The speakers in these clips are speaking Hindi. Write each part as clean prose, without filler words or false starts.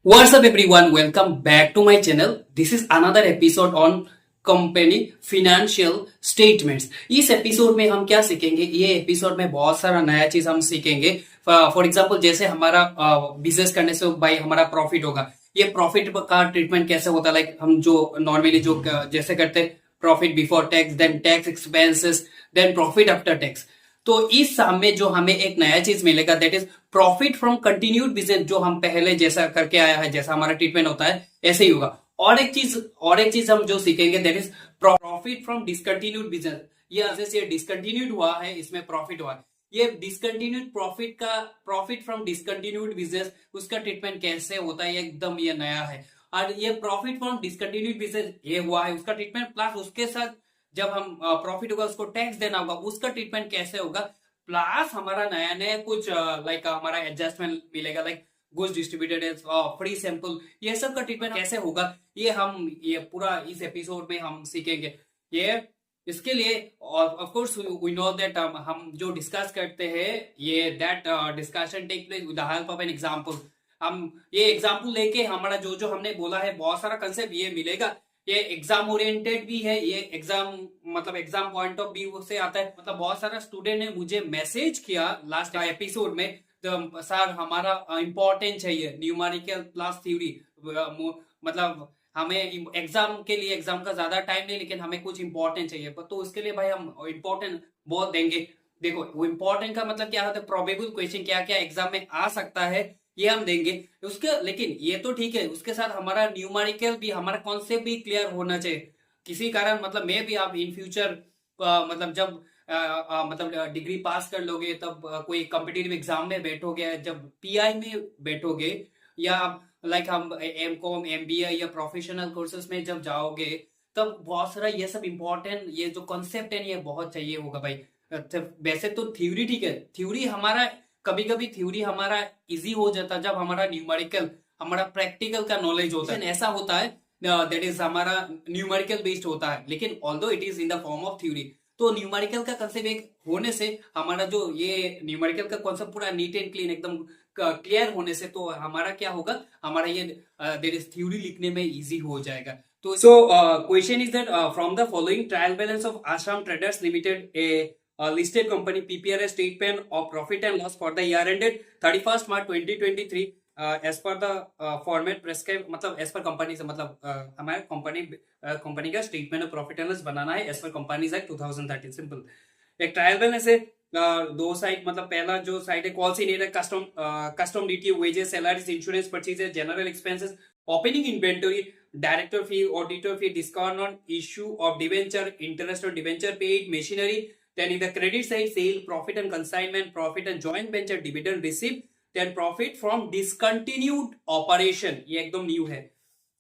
What's up everyone? Welcome back to my channel. This is another episode on company financial statements. इस एपिसोड में हम क्या सीखेंगे? ये एपिसोड में बहुत सारा नया चीज हम सीखेंगे। फॉर एग्जांपल जैसे हमारा बिजनेस करने से भाई हमारा प्रॉफिट होगा, ये प्रॉफिट का ट्रीटमेंट कैसे होता है। लाइक हम जो नॉर्मली जो जैसे करते हैं, profit before tax, then tax expenses, then profit after tax. तो इस साम में जो हमें एक नया चीज मिलेगा, that is profit from continued business. जो हम पहले जैसा करके आया है, जैसा हमारा ट्रीटमेंट होता है, ऐसे ही होगा। और एक चीज हम जो सीखेंगे, that is profit from discontinued business. ये डिसकंटिन्यूड हुआ है, इसमें प्रॉफिट हुआ है। ये discontinued profit from discontinued business, उसका ट्रीटमेंट कैसे होता है, एकदम ये नया है। और ये प्रॉफिट फ्रॉम डिसकंटिन्यूड बिजनेस ये हुआ है, उसका ट्रीटमेंट प्लस उसके साथ जब हम प्रॉफिट होगा उसको टैक्स देना होगा, उसका ट्रीटमेंट कैसे होगा। प्लस हमारा नया नया कुछ लाइक हमारा एडजस्टमेंट मिलेगा, like goods distributed free sample, ये सब का ट्रीटमेंट कैसे होगा, ये पूरा इस एपिसोड में हम सीखेंगे। ये इसके लिए of course we know that हम जो डिस्कस करते हैं, ये that discussion take place with the help of an example. हम ये एग्जांपल लेके हमारा जो जो हमने बोला है, बहुत सारा कंसेप्ट ये मिलेगा। ये एग्जाम ओरिएंटेड भी है, ये एग्जाम मतलब एग्जाम पॉइंट ऑफ व्यू से आता है। मतलब बहुत सारा स्टूडेंट ने मुझे मैसेज किया लास्ट एपिसोड में, तो सर हमारा इंपॉर्टेंट चाहिए न्यूमेरिकल प्लस थ्योरी। मतलब हमें एग्जाम के लिए एग्जाम का ज्यादा टाइम नहीं, लेकिन हमें कुछ इंपॉर्टेंट चाहिए, तो उसके लिए भाई हम इंपॉर्टेंट बहुत देंगे। देखो वो इंपॉर्टेंट का मतलब क्या होता है, प्रोबेबल क्वेश्चन क्या क्या एग्जाम में आ सकता है, ये हम देंगे उसके। लेकिन ये तो ठीक है, उसके साथ हमारा न्यूमेरिकल भी, हमारा कॉन्सेप्ट भी क्लियर होना चाहिए। किसी कारण मतलब मैं भी आप इन फ्यूचर मतलब जब मतलब डिग्री पास कर लोगे, तब कोई कॉम्पिटिटिव एग्जाम में बैठोगे, जब पीआई में बैठोगे, या लाइक हम एम कॉम एमबीए या प्रोफेशनल कोर्सेज में जब जाओगे, तब बहुत सारा ये सब इंपॉर्टेंट ये जो कॉन्सेप्ट है ये बहुत चाहिए होगा भाई। वैसे तो थ्योरी ठीक है, थ्योरी हमारा कभी कभी थ्योरी हमारा इजी हो जाता जब हमारा न्यूमेरिकल, हमारा प्रैक्टिकल का नॉलेज होता है। ऐसा होता है दैट इज हमारा न्यूमेरिकल बेस्ड होता है, लेकिन although it is in the form of theory. तो न्यूमेरिकल का कंसेप्ट एक होने से हमारा जो ये न्यूमेरिकल का कॉन्सेप्ट पूरा नीट एंड क्लीन एकदम क्लियर होने से, तो हमारा क्या होगा, हमारा ये देयर इज थ्योरी लिखने में इजी हो जाएगा। तो question is that from the following trial balance of Assam traders limited, a listed company prepared a statement of profit and loss for the year ended 31st March 2023 as per the format prescribed। मतलब as per कंपनी से मतलब हमारे कंपनी का statement of profit and loss बनाना है as per companies act 2013। Simple एक ट्रायल बैलेंस है, दो साइड, मतलब पहला जो साइड है कॉल्स इन है custom duty, wages, salaries, insurance, purchases, general expenses, opening inventory, director fee, auditor fee, discount on issue of debenture, interest on debenture paid, machinery. Then in the credit side, sale, profit and consignment, profit and joint venture, dividend received, then profit from discontinued operation, ये एकदम न्यू है।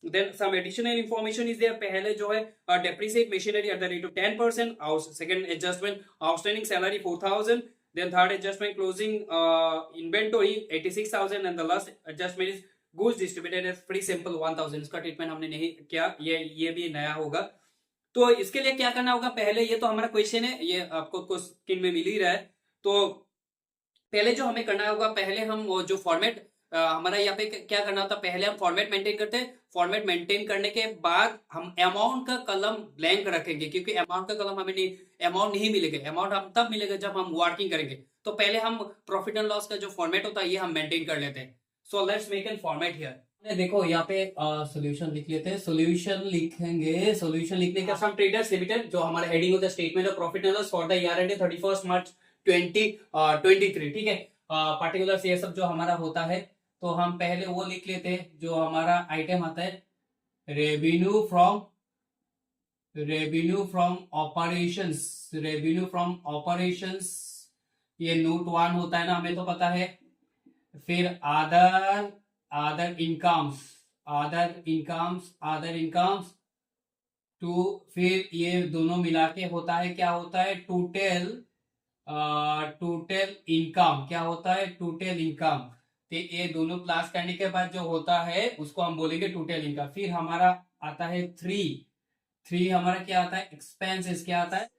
Then some additional information is there। पहले जो है depreciate machinery at the rate of 10%, second adjustment outstanding salary 4,000, then third adjustment closing inventory 86,000, and the last adjustment is goods distributed as free sample 1,000। इसका ट्रीटमेंट हमने नहीं किया, ये भी नया होगा। तो इसके लिए क्या करना होगा, पहले ये तो हमारा क्वेश्चन है, ये आपको स्क्रीन में मिल ही रहा है। तो पहले जो हमें करना होगा, पहले हम जो फॉर्मेट हमारा यहाँ पे क्या करना होता है, पहले हम फॉर्मेट मेंटेन करते हैं। फॉर्मेट मेंटेन करने के बाद हम अमाउंट का कलम ब्लैंक रखेंगे, क्योंकि अमाउंट का कलम हमें अमाउंट नहीं मिलेगा। अमाउंट हम तब मिलेगा जब हम वर्किंग करेंगे। तो पहले हम प्रॉफिट एंड लॉस का जो फॉर्मेट होता है ये हम मेंटेन कर लेते हैं। So let's make an format here. देखो यहाँ पे सॉल्यूशन लिख लेते हैं, सॉल्यूशन लिखेंगे। सॉल्यूशन लिखने का सम ट्रेडर्स लिमिटेड, जो हमारा हेडिंग होता है statement of profit and loss for the year ended 31st मार्च 2023। ठीक है, पार्टिकुलर्स ये सब जो हमारा होता है, तो हम पहले वो लिख लेते हैं जो हमारा आइटम आता है, revenue from operations, revenue from operations, ये नोट 1 होता है ना, हमें तो पता है। फिर अदर इनकम्स टू, फिर ये दोनों मिला के होता है, क्या होता है, टोटल इनकम, क्या होता है, टोटल इनकम। तो ये दोनों प्लस करने के बाद जो होता है उसको हम बोलेंगे टोटल इनकम। फिर हमारा आता है थ्री हमारा क्या आता है, एक्सपेंसेस, क्या आता है,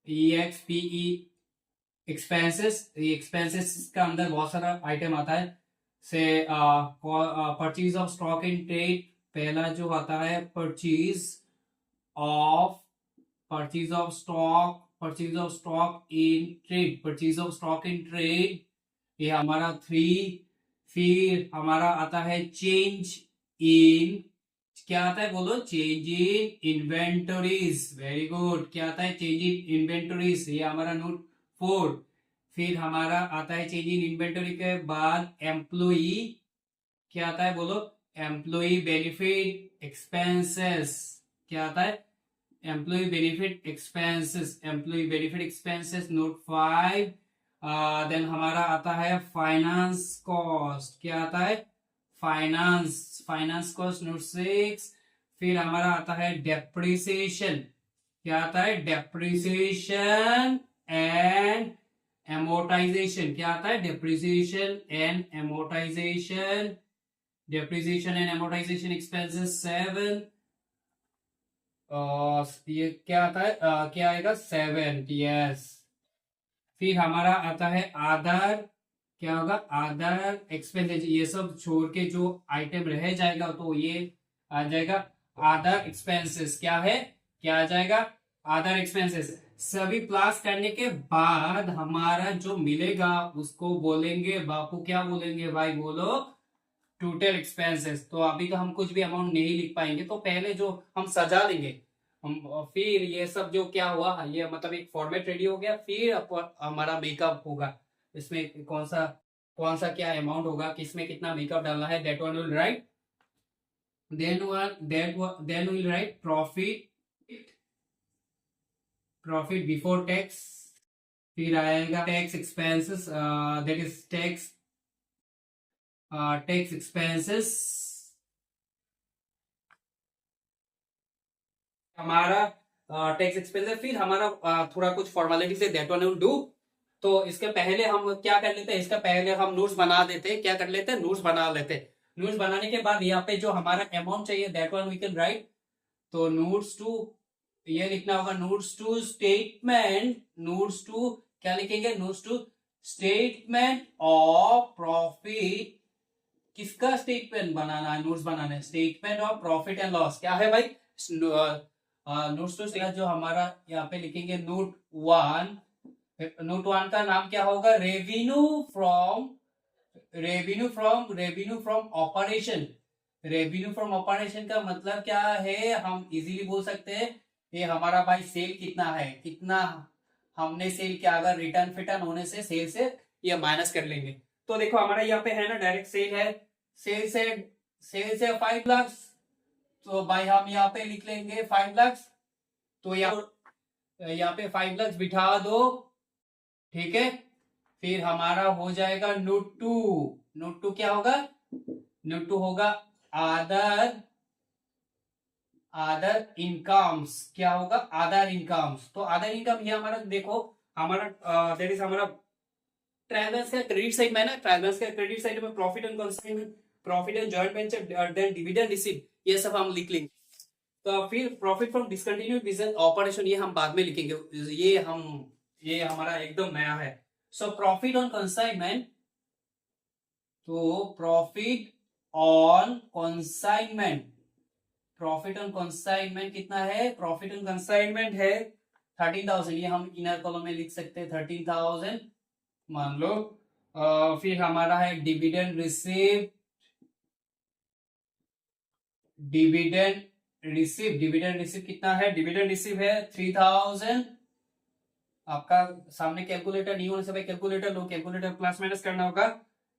EXPE एक्सपेंसेस। एक्सपेंसेस का अंदर बहुत सारा आइटम आता है, से purchase of stock in trade, पहला जो आता है of purchase of stock in trade, purchase of stock in trade, ये हमारा 3। फिर हमारा आता है चेंज इन, क्या आता है बोलो, change in inventories, very good, क्या आता है, चेंज इन इन्वेंटरीज, ये हमारा नोट 4। फिर हमारा आता है चेंज इन इन्वेंटरी के बाद एम्प्लॉई, क्या आता है बोलो, एम्प्लॉई बेनिफिट एक्सपेंसेस, क्या आता है, employee benefit expenses, employee benefit expenses note 5। Then हमारा आता है फाइनेंस कॉस्ट, क्या आता है, फाइनेंस कॉस्ट नोट 6। फिर हमारा आता है डेप्रिसिएशन, क्या आता है, डेप्रिसिएशन एंड एमोर्टाइजेशन, क्या आता है, depreciation and amortisation, depreciation and amortisation expenses 7। ये क्या आता है, क्या आएगा, 7, यस। फिर हमारा आता है अदर, क्या होगा, अदर एक्सपेंसेस, ये सब छोड़ के जो आइटम रह जाएगा तो ये आ जाएगा अदर एक्सपेंसेस, क्या है, क्या आ जाएगा, अदर एक्सपेंसेस। सभी प्लस करने के बाद हमारा जो मिलेगा उसको बोलेंगे बापू, क्या बोलेंगे भाई, बोलो, टोटल एक्सपेंसेस। तो अभी तो हम कुछ भी अमाउंट नहीं लिख पाएंगे, तो पहले जो हम सजा देंगे हम, फिर ये सब जो क्या हुआ, ये मतलब एक फॉर्मेट रेडी हो गया, फिर हमारा मेकअप होगा, इसमें कौन सा क्या अमाउंट होगा, किसमें कितना मेकअप डालना है, that one will write, then will write profit before tax, फिर आएगा tax expenses, that is tax expenses, हमारा टैक्स एक्सपेंसेस। फिर हमारा थोड़ा कुछ formality say that one will do. तो इसके पहले हम क्या कर लेते हैं, इसका पहले हम नोट्स बना देते हैं, क्या कर लेते हैं, नोट्स बना लेते हैं। नोट्स बनाने के बाद यहाँ पे जो हमारा अमाउंट चाहिए that one we can write. तो नोट्स टू, ये लिखना होगा, notes to statement, notes to क्या लिखेंगे, notes to statement of profit, किसका स्टेटमेंट बनाना है, नोट्स बनाना है, statement of profit and loss, क्या है भाई, नोट्स टू, जो हमारा यहाँ पे लिखेंगे नोट 1, नोट 1 का नाम क्या होगा, revenue from operation. Revenue from operation का मतलब क्या है, हम इजीली बोल सकते हैं ये हमारा भाई सेल कितना है, कितना हमने सेल किया, अगर रिटर्न फिटर्न होने से सेल से ये माइनस कर लेंगे। तो देखो हमारा यहाँ पे है ना, डायरेक्ट सेल है, सेल से 5 लाख, तो भाई हम यहाँ पे लिख लेंगे 5 लाख, तो यहाँ पे 5 लाख बिठा दो, ठीक है। फिर हमारा हो जाएगा नोट 2, नोट 2 क्या होगा, नोट 2 होगा अदर इनकम्स, क्या होगा, अदर इनकम्स। तो अदर इनकम ये हमारा देखो, हमारा दैट इज हमारा ट्रायल्स का क्रेडिट साइड में ना, ट्रायल्स का क्रेडिट साइड में profit and consignment, profit and joint venture, then dividend receive, ये सब हम लिख लेंगे। तो फिर profit from discontinued business operation ये हम बाद में लिखेंगे, ये हमारा एकदम नया है। सो प्रॉफिट ऑन कंसाइनमेंट, तो profit on consignment, profit on consignment कितना है, प्रॉफिट ऑन कंसाइनमेंट है 13,000, ये हम इनर कॉलम में लिख सकते हैं 13,000 मान लो। फिर हमारा है डिविडेंड रिसीव, डिविडेंड रिसीव कितना है, डिविडेंड रिसीव है 3,000। आपका सामने कैलकुलेटर नहीं होने से भाई कैलकुलेटर लो, कैलकुलेटर प्लस माइनस करना होगा।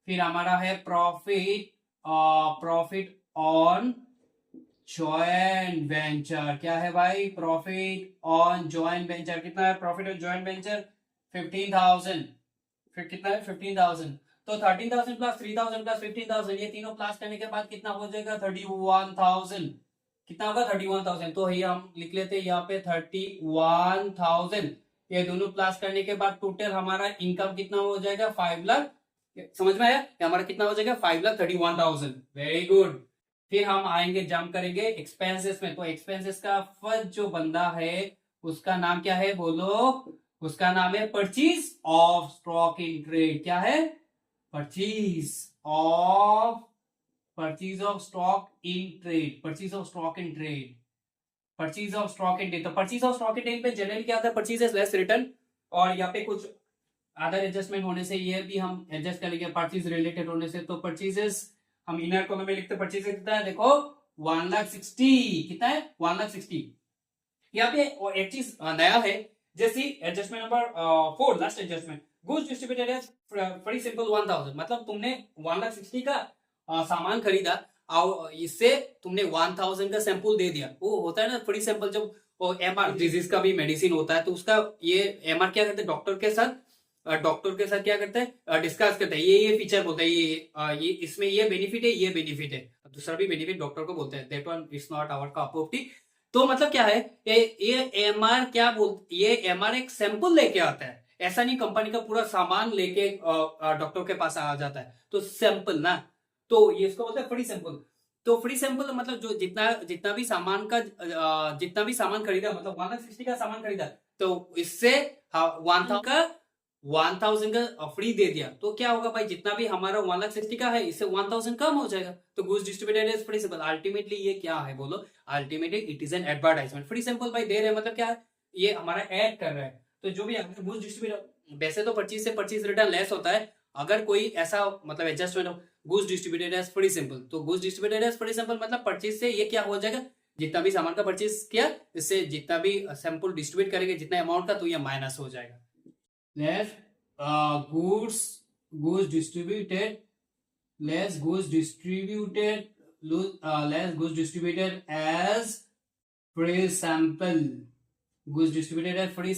फिर हमारा है प्रॉफिट ऑन जॉइंट वेंचर, क्या है भाई, प्रॉफिट ऑन जॉइंट वेंचर कितना है, प्रॉफिट ऑन जॉइंट वेंचर 15,000, फिर कितना है 15,000। तो 13,000 प्लस 3,000 प्लस 15,000, ये तीनों प्लस करने के बाद कितना हो जाएगा, 31,000, कितना होगा 31,000। तो ये हम लिख लेते हैं यहाँ पे 31,000, ये दोनों प्लस करने के बाद टोटल हमारा इनकम कितना हो जाएगा, 5 लाख, समझ में आया, ये हमारा कितना हो जाएगा, 5,31,000, वेरी गुड। फिर हम आएंगे, जंप करेंगे एक्सपेंसेस में। तो एक्सपेंसेस का फर्स्ट जो बंदा है उसका नाम क्या है, बोलो, उसका नाम है purchase of stock in trade, क्या है, purchase of purchase of stock in trade, purchase of stock in trade, purchase of stock in trade. तो purchase of stock in trade पे जनरली क्या आता है, परचेज लेस रिटर्न, और यहाँ पे कुछ अदर एडजस्टमेंट होने से ये भी हम एडजस्ट करेंगे परचेज रिलेटेड होने से। तो परचेजेस हम इनर कॉलम में लिखते, परचेज कितना है देखो 1,60,000, कितना है 1,60,000। यहाँ पे एक चीज नया है, जैसे adjustment number 4 last adjustment, goods distributed as free sample 1,000, मतलब तुमने 1,60,000 का सामान खरीदा और इससे तुमने 1,000 का सैंपल दे दिया। वो होता है ना फ्री सैंपल, जब एमआर डिजीज का भी मेडिसिन होता है तो उसका ये एमआर क्या करते हैं, डॉक्टर के साथ क्या करते हैं, डिस्कस करते हैं, ये फीचर बोलते हैं, ये इसमें ये बेनिफिट है, ये बेनिफिट है, दूसरा भी बेनिफिट डॉक्टर को बोलते हैं, that one is not our cup of tea. तो मतलब क्या है, ये एमआर क्या बोलते, ये एमआर एक सैंपल लेके आता है, ऐसा नहीं कंपनी का पूरा सामान लेके डॉक्टर के पास आ जाता है, तो सैंपल ना, तो ये इसको बोलते हैं फ्री सैंपल। तो फ्री सैंपल मतलब जो जितना भी सामान का जितना भी सामान खरीदा, मतलब 1,60,000 का सामान खरीदा, तो इससे 1,000 का फ्री दे दिया, तो क्या होगा भाई, जितना भी हमारा 1,60,000 का है इससे 1,000 कम हो जाएगा। तो goods distributed as free sample, ultimately ये क्या है बोलो, ultimately it is an advertisement. Free sample भाई दे रहे हैं मतलब क्या है, ये हमारा ऐड कर रहा है। तो जो भी गुड्स डिस्ट्रीब्यूटेड, वैसे तो परचेज से परचेज रिटर्न लेस होता है, अगर कोई ऐसा मतलब एडजस्टमेंट हो, goods distributed as free sample, तो goods distributed as free sample मतलब परचेज से ये क्या हो जाएगा, जितना भी सामान का परचेज किया इससे जितना भी सैंपल डिस्ट्रीब्यूट करेंगे जितना अमाउंट का, तो ये माइनस हो जाएगा। Less goods distributed, less goods distributed, less goods distributed as free sample, goods distributed as free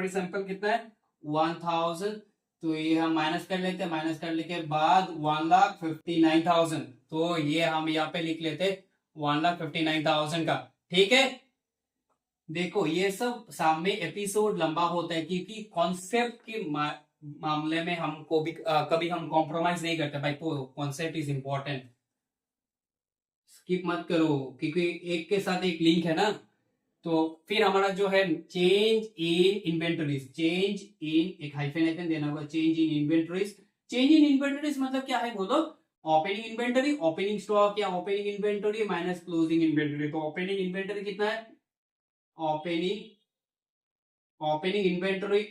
sample कितना है 1,000, तो ये हम माइनस कर लेते हैं, माइनस करने के बाद 1,59,000, तो ये हम यहाँ पे लिख लेते 1,59,000 का, ठीक है। देखो ये सब सामने एपिसोड लंबा होता है क्योंकि कॉन्सेप्ट के मामले में हमको भी कभी हम कॉम्प्रोमाइज नहीं करते भाई, कॉन्सेप्ट इज इंपॉर्टेंट, स्किप मत करो क्योंकि एक के साथ एक लिंक है ना। तो फिर हमारा जो है change in inventories, change in एक हाइफेन देना होगा, change in inventories. Change in inventories मतलब क्या है बोलो, ओपनिंग इन्वेंटरी, ओपनिंग स्टॉक या opening inventory minus closing inventory. तो ओपनिंग इन्वेंटरी कितना है, ओपनिंग इन्वेंटरी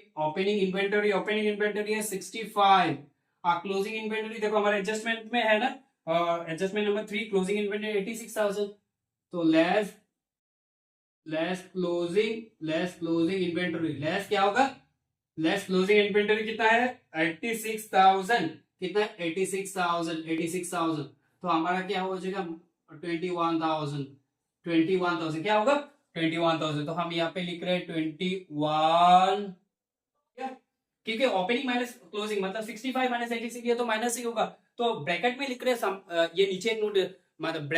है 65, क्लोजिंग इन्वेंटरी देखो हमारे एडजस्टमेंट में है ना, एडजस्टमेंट नंबर 3, क्लोजिंग इन्वेंटरी 86,000, तो लेस क्लोजिंग इन्वेंटरी, लेस क्या होगा, लेस क्लोजिंग इन्वेंटरी कितना है 86,000, कितना है 86,000, तो हमारा क्या हो जाएगा 21,000 क्या होगा 21,000, तो हम यहाँ पे लिख रहे हैं 21, क्योंकि ओपनिंग माइनस क्लोजिंग मतलब 65 माइनस 86, ये तो माइनस ही होगा, तो ब्रैकेट में लिख रहे हैं ये नीचे एक नोट, मतलब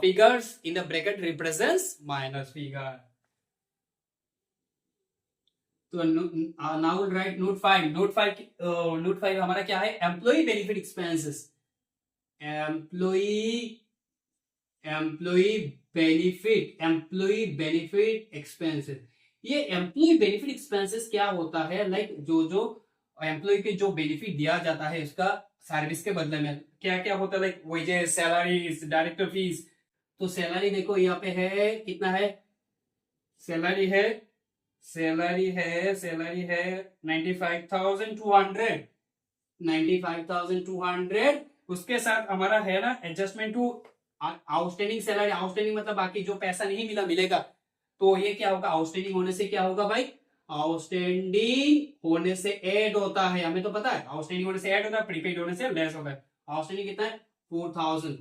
figures in the bracket represents minus figure. तो नाउ राइट नोट 5 हमारा क्या है, employee benefit expenses, employee benefit expenses. ये एम्प्लॉय बेनिफिट एक्सपेंसेस क्या होता है, लाइक जो एम्प्लॉय के जो बेनिफिट दिया जाता है उसका सर्विस के बदले में क्या क्या होता है, like wages, salaries, director fees. तो सैलरी देखो यहाँ पे है कितना है, सैलरी है 95,200, उसके साथ हमारा है ना adjustment to outstanding salary, outstanding मतलब बाकी जो पैसा नहीं मिलेगा, तो ये क्या होगा, आउटस्टैंडिंग होने से क्या होगा भाई, आउटस्टैंडिंग होने से ऐड होता है, हमें तो पता है आउटस्टैंडिंग होने से ऐड होता है, प्रीपेड होने से लेस होता है। आउटस्टैंडिंग कितना है 4,000,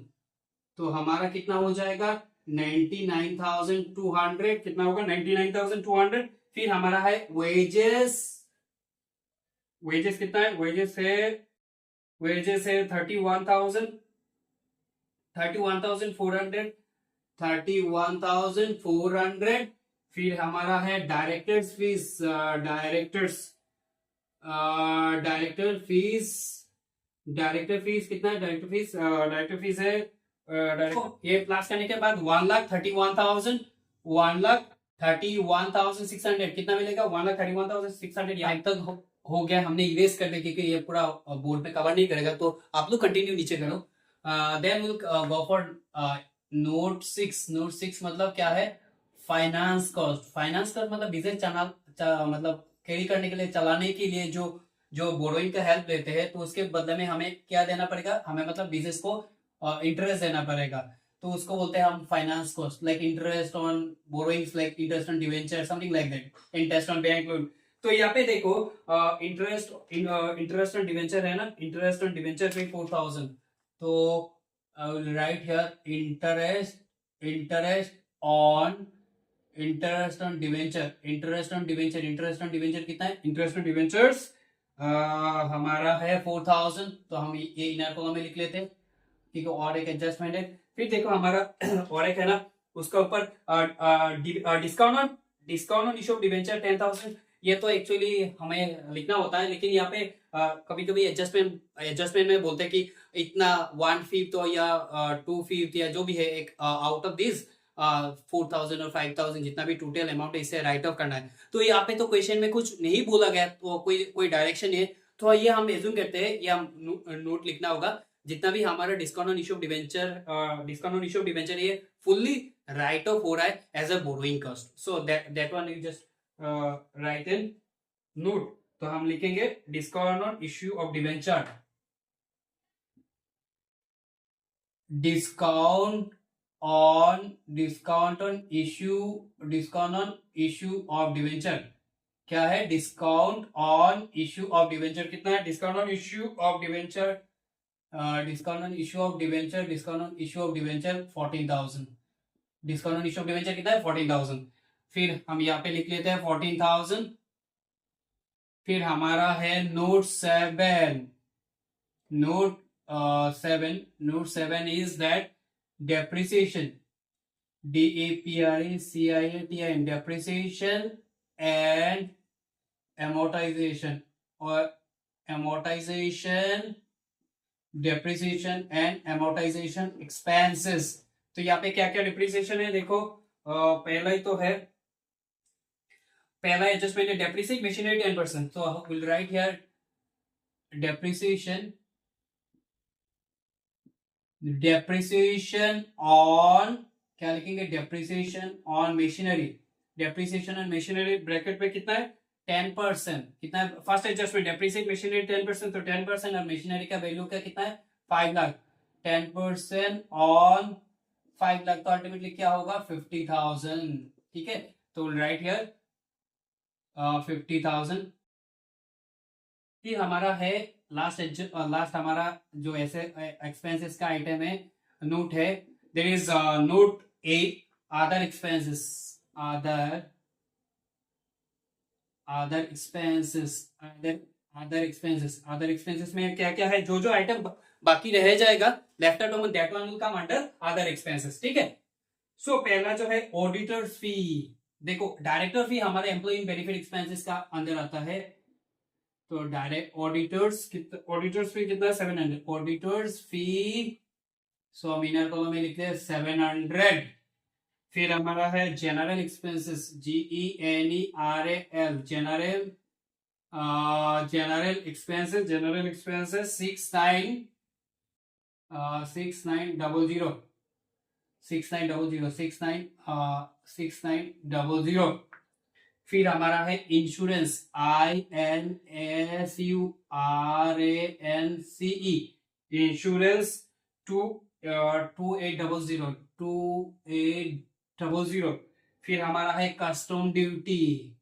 तो हमारा कितना हो जाएगा 99,200, कितना होगा 99,200। फिर हमारा है वेजेस कितना है, वेजेस है 31,400। फिर हमारा है डायरेक्टर्स फीस, डायरेक्टर फीस कितना है, डायरेक्टर फीस है ये प्लस करने के बाद 1,31,600 कितना मिलेगा 1,31,600, यहाँ तक हो गया, हमने इरेज कर दिया क्योंकि ये पूरा बोर्ड पे कवर नहीं करेगा, तो आप लोग कंटिन्यू नीचे करो। Then will go for note 6। Note 6 मतलब क्या है? Finance cost. फाइनेंस कॉस्ट मतलब बिजनेस मतलब कैरी करने के लिए, चलाने के लिए जो जो बोरोइंग का हेल्प लेते हैं, तो उसके बदले में हमें क्या देना पड़ेगा? हमें मतलब बिजनेस को इंटरेस्ट देना पड़ेगा, तो उसको बोलते हैं हम finance cost, like interest on borrowings, like interest on debenture, something like that, interest on bank loan. तो यहाँ पे देखो इंटरेस्ट ऑन डिवेंचर है ना, इंटरेस्ट ऑन डिवेंचर पे 4000, तो I will write here interest on interest on debenture, interest on debenture, interest on debenture कितना है? इंटरेस्ट ऑन डिवेंचर्स हमारा है 4000, तो हम ये इनर कॉलम में लिख लेते हैं, ठीक है। और एक एडजस्टमेंट है। फिर देखो हमारा और एक है ना, उसका ऊपर discount on issue of debenture 10,000। ये तो एक्चुअली हमें लिखना होता है, लेकिन यहाँ पे कभी कभी एडजस्टमेंट में बोलते हैं कि इतना 1/5 तो या 2/5 या जो भी है, एक आउट ऑफ दिस 4,000 और 5,000 जितना भी टोटल अमाउंट है, इसे राइट ऑफ करना है। तो यहाँ पे तो क्वेश्चन में कुछ नहीं बोला गया, तो कोई डायरेक्शन है, तो ये हम एज्यूम करते हैं, ये हम नोट लिखना होगा, जितना भी हमारा discount on issue of debenture ये फुल्ली राइट ऑफ हो रहा है as a borrowing cost, so that one you just write in note. तो हम लिखेंगे discount on issue of debenture, discount on issue of debenture. क्या है? Discount on issue of debenture कितना है? Discount on issue of debenture 14,000। Discount on issue of debenture कितना है? 14,000। फिर हम यहाँ पे लिख लेते हैं 14,000। फिर हमारा है note 7। Note 7 is that depreciation, DAPRACIATIN, depreciation and amortization, और amortization expenses। तो यहाँ पे क्या क्या डिप्रिसिएशन है देखो, पहला ही तो है, पहला एडजस्टमेंट है डेप्रिसिएट मशीनरी 10%, तो will write here depreciation on, क्या लिखेंगे? डेप्रिसिएशन ऑन मशीनरी ब्रैकेट पे कितना है? 10%। कितना है? फर्स्ट एडजस्टमेंट डेप्रिसिएट मशीनरी 10%, तो 10%, और मशीनरी का वैल्यू का कितना है? 5 लाख। 10% ऑन 5 लाख, तो अल्टीमेटली क्या होगा? 50,000, ठीक है। तो राइट हियर 50,000। फिर हमारा है लास्ट हमारा जो ऐसे एक्सपेंसेस का आइटम है, नोट है, there is note 8, other expenses में क्या क्या है? जो जो आइटम बाकी रह जाएगा, left out on that one will come under other expenses, ठीक है। सो पहला जो है ऑडिटर फी। देखो डायरेक्टर फी हमारे एम्प्लॉय बेनिफिट एक्सपेंसेस का अंदर आता है, तो डायरेक्ट ऑडिटर्स फी कितना? 700 ऑडिटर्स फी, सो हम इनर कॉलम में लिखते हैं 700। फिर हमारा है general expenses, GENERAL, general expenses 6900। फिर हमारा है इंश्योरेंस, INSURANCE, इंश्योरेंस 2800। फिर हमारा है कस्टम ड्यूटी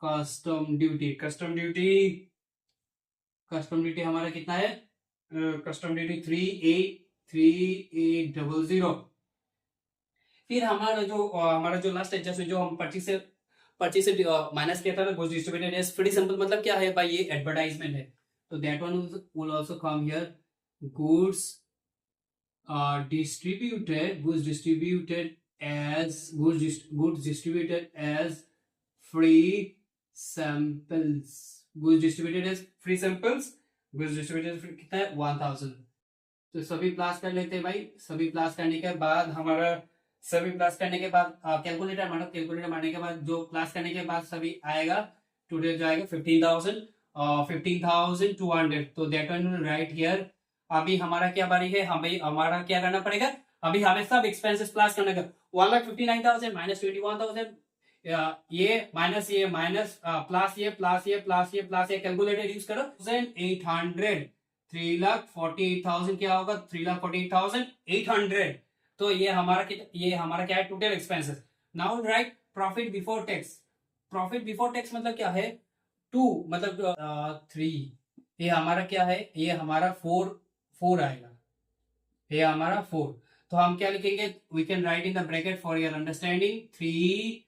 3800। Custom duty 3800। फिर हमारा जो लास्ट एडजस्टमेंट जो हम परचेज से माइनस किया था ना, goods distributed as free sample, मतलब क्या है भाई? ये एडवर्टाइजमेंट है, तो that one will also come here, goods distributed as free samples, कितना है? 1000। तो सभी प्लस कर लेते हैं भाई। सभी प्लस करने के बाद कैलकुलेटर मारने के बाद जो प्लस करने के बाद सभी आएगा, टोटल जो आएगा 15,000, 15,200, तो that one will right here. अभी हमारा क्या बारी है, हमें हमारा क्या करना पड़ेगा, अभी हमें सब एक्सपेंसेस प्लस करने का। 1,59,000 माइनस 21,000, ये माइनस प्लस ये प्लस ये प्लस ये प्लस ये, कैलकुलेटर यूज करो। 800, 3,48,000 क्या होगा, 3,48,800। तो ये हमारा क्या है, total expenses. Now right profit before tax. Profit before tax मतलब क्या है, 2 मतलब 3, ये हमारा क्या है, ये हमारा 4 आएगा, ये हमारा 4। तो हम क्या लिखेंगे, we can write in the bracket for your understanding, 3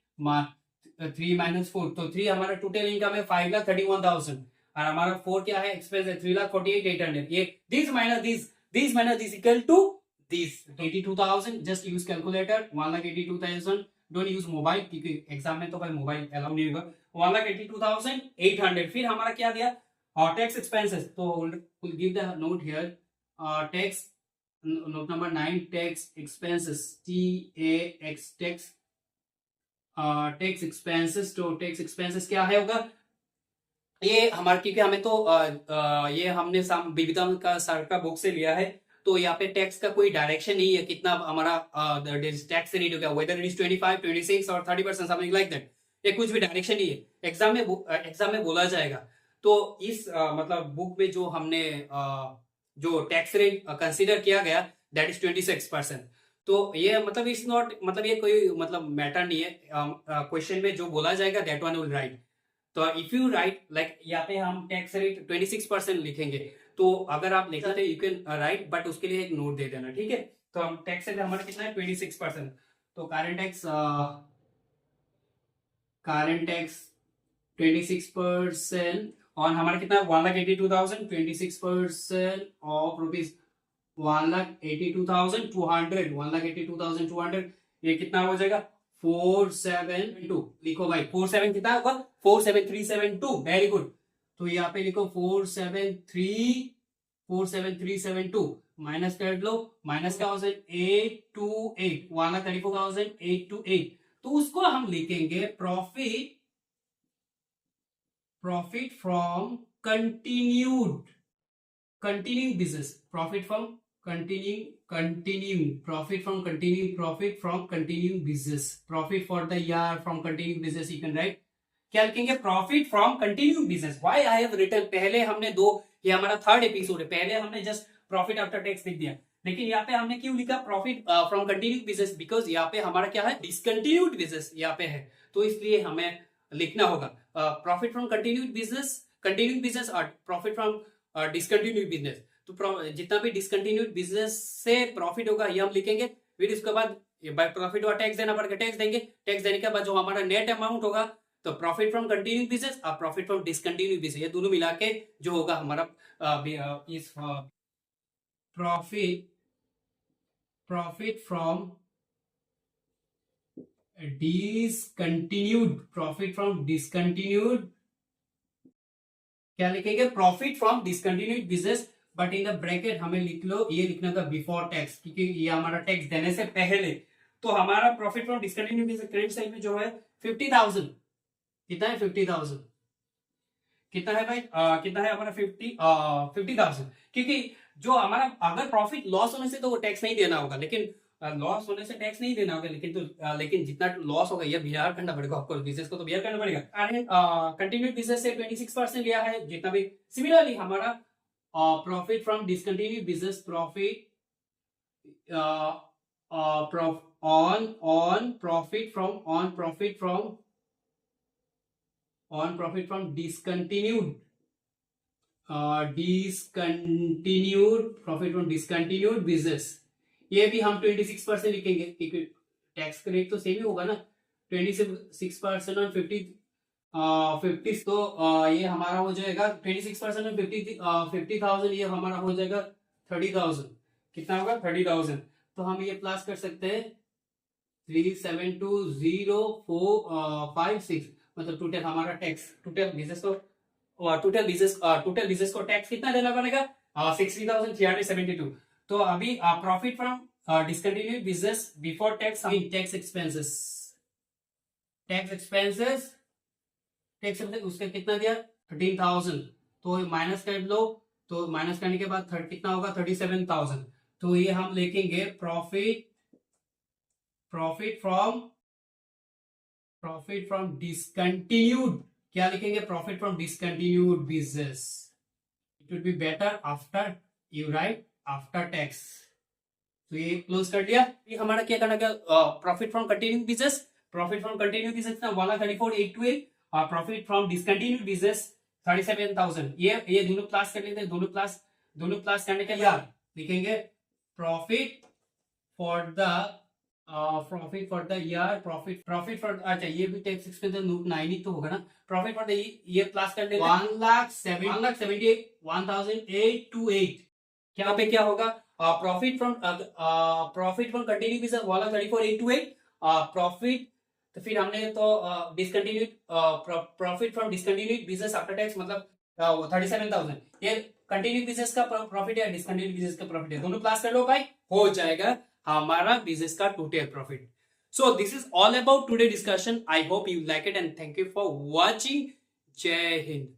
minus 4, तो 3 हमारा टोटल इनकम है 5,31,000, और हमारा 4 क्या है, एक्सपेंस है 3,48,800। ये this minus this equal to this 82,000। Just use calculator, 1,82,000। Don't use mobile, क्योंकि एग्जाम में तो भाई मोबाइल अलाउ नहीं होगा। 1,82,800। फिर हमारा क्या दिया, टैक्स एक्सपेंसेस, तो we'll give the note here, tax, note number 9, tax expenses, TAX, tax expenses। तो tax expenses क्या है होगा, ये हमारे, क्योंकि हमें तो ये हमने विविधा का सर का बुक से लिया है, तो यहाँ पे टैक्स का कोई डायरेक्शन नहीं है, कितना हमारा टैक्स रेट हो गया, वेदर इट इज 25, 26 और 30%, समथिंग लाइक दैट। ये कुछ भी डायरेक्शन नहीं है, एग्जाम में बोला जाएगा। तो इस मतलब बुक में जो हमने जो टैक्स रेट कंसीडर किया गया, दैट इज 26%। तो ये मतलब इट्स नॉट, मतलब ये कोई मतलब मैटर नहीं है, क्वेश्चन में जो बोला जाएगा दैट वन विल राइट। तो इफ यू राइट लाइक, यहाँ पे हम टैक्स रेट 26% लिखेंगे, तो अगर आप लिखते हैं यू कैन राइट, बट उसके लिए एक नोट दे देना, ठीक है। तो हम टैक्स रेट हमारा कितना है, 26%। तो करंट टैक्स 26% और हमारा कितना है, 1,82,000, 26% ऑफ रुपीज 1,82,200, 1,82,200, ये कितना हो जाएगा, 472। लिखो भाई, 47 कितना होगा, 47372। Very good. तो यहाँ पे लिखो 47372, माइनस कर लो, माइनस का 828, 1,34,828। तो उसको हम लिखेंगे profit from continuing business, profit from continuing profit from continuing business, profit for the year from continuing business, you can write। क्या लिखेंगे, profit from continue business. Why I have written, पहले हमने ये हमारा थर्ड एपिसोड है, पहले हमने जस्ट प्रॉफिट आफ्टर टैक्स लिख दिया, लेकिन यहाँ पे हमने क्यों लिखा profit from continue business, because यहाँ पे हमारा क्या है, डिसकंटिन्यूड बिजनेस यहाँ पे है, तो इसलिए हमें लिखना होगा प्रॉफिट फ्रॉम कंटिन्यूड बिजनेस और प्रॉफिट फ्रॉम डिसकंटिन्यूड बिजनेस। तो जितना भी डिसकंटिन्यूड बिजनेस से प्रॉफिट होगा ये हम लिखेंगे, फिर इसके बाद बाय प्रॉफिट और टैक्स देना पड़ेगा, टैक्स देंगे, टैक्स देने के बाद जो हमारा नेट अमाउंट होगा, तो प्रॉफिट फ्रॉम कंटिन्यूइंग बिजनेस और प्रॉफिट फ्रॉम डिसकंटिन्यूइंग बिजनेस, ये दोनों मिला के जो होगा हमारा इस प्रॉफिट फ्रॉम डिसकंटिन्यूड, क्या लिखेंगे, profit from discontinued business, but in the bracket हमें लिख लो, ये लिखना था बिफोर टैक्स, क्योंकि ये हमारा टैक्स देने से पहले। तो हमारा profit from discontinued business credit side में जो है 50,000, कितना है 50,000, कितना है भाई, कितना है हमारा 50,000, क्योंकि जो हमारा अगर प्रॉफिट लॉस होने से तो वो टैक्स नहीं देना होगा, लेकिन लॉस होने से टैक्स नहीं देना होगा, लेकिन जितना लॉस होगा ये बिहार करना पड़ेगा आपको, बिजनेस को तो बिहार करना पड़ेगा। कंटिन्यूड बिजनेस से 26% लिया है, जितना भी। सिमिलरली हमारा profit from discontinued business, profit from discontinued profit from discontinued business, ये भी हम 26% लिखेंगे, क्योंकि टैक्स का रेट तो सेम ही होगा ना, 26% और 50, तो ये हमारा हो जाएगा 26% और 50,000, ये हमारा हो जाएगा 30,000, कितना होगा 30,000। तो हम ये प्लस कर सकते हैं 3720456, मतलब टोटल हमारा टैक्स, टोटल बिजनेस को टैक्स कितना देना पड़ेगा, 60,372। तो अभी profit from discontinued business before tax, tax expenses उसका कितना दिया 13,000, तो माइनस कर लो, तो माइनस करने के बाद कितना होगा 37,000। तो ये हम लिखेंगे प्रॉफिट फ्रॉम डिसकंटिन्यूड, क्या लिखेंगे, profit from discontinued business. It will be better after you right after tax. तो ये क्लोज कर दिया। ये हमारा क्या करना क्या, profit from continuing business, profit from continuing business ना 1,34,828 और प्रॉफिट फ्रॉम डिसकंटिन्यूइंग बिजनेस 37,000। ये दोनों क्लास कर लेते हैं, दोनों क्लास करने के बाद लिखेंगे profit for the year, profit for, अच्छा ये भी टैक्स एक्सपेंस नोट 9 ही तो होगा ना। Profit for the year class कर लेते हैं 1,78,828। क्या पे क्या होगा, profit from continue business 1,34,828 profit. तो फिर हमने तो discontinued profit from discontinued business after tax मतलब 37,000। ये कंटिन्यू बिजनेस का प्रॉफिट है, डिसकंटिन्यूड बिजनेस का प्रॉफिट है, दोनों क्लास कर लो भाई, हो जाएगा हमारा बिजनेस का total profit. So this is all about today discussion. I hope you like it and thank you for watching. जय हिंद।